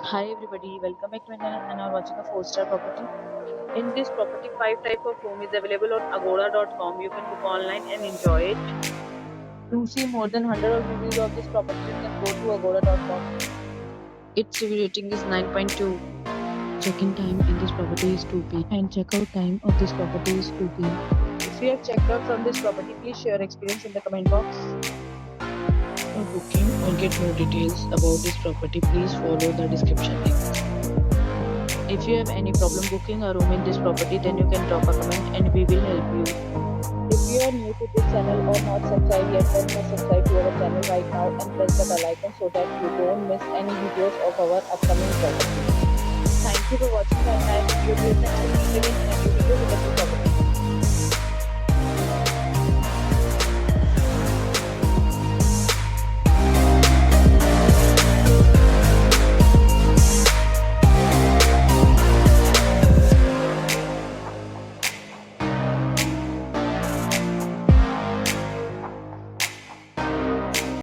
Hi everybody, welcome back to my channel and are watching a 4-star property. In this property, 5 type of room is available on agoda.com. You can book online and enjoy it. To see more than 100 of reviews of this property, you can go to agoda.com. Its review rating is 9.2. Check-in time in this property is 2 p.m. and check-out time of this property is 2 p.m. If you have checked out from this property, please share your experience in the comment box. For booking or get more details about this property, please follow the description link. If you have any problem booking a room in this property, then you can drop a comment and we will help you. If you are new to this channel or not subscribed yet, then must subscribe to our channel right now and press the bell icon so that you don't miss any videos of our upcoming property. Thank you for watching the entire video. Please send me in a new video with a new property.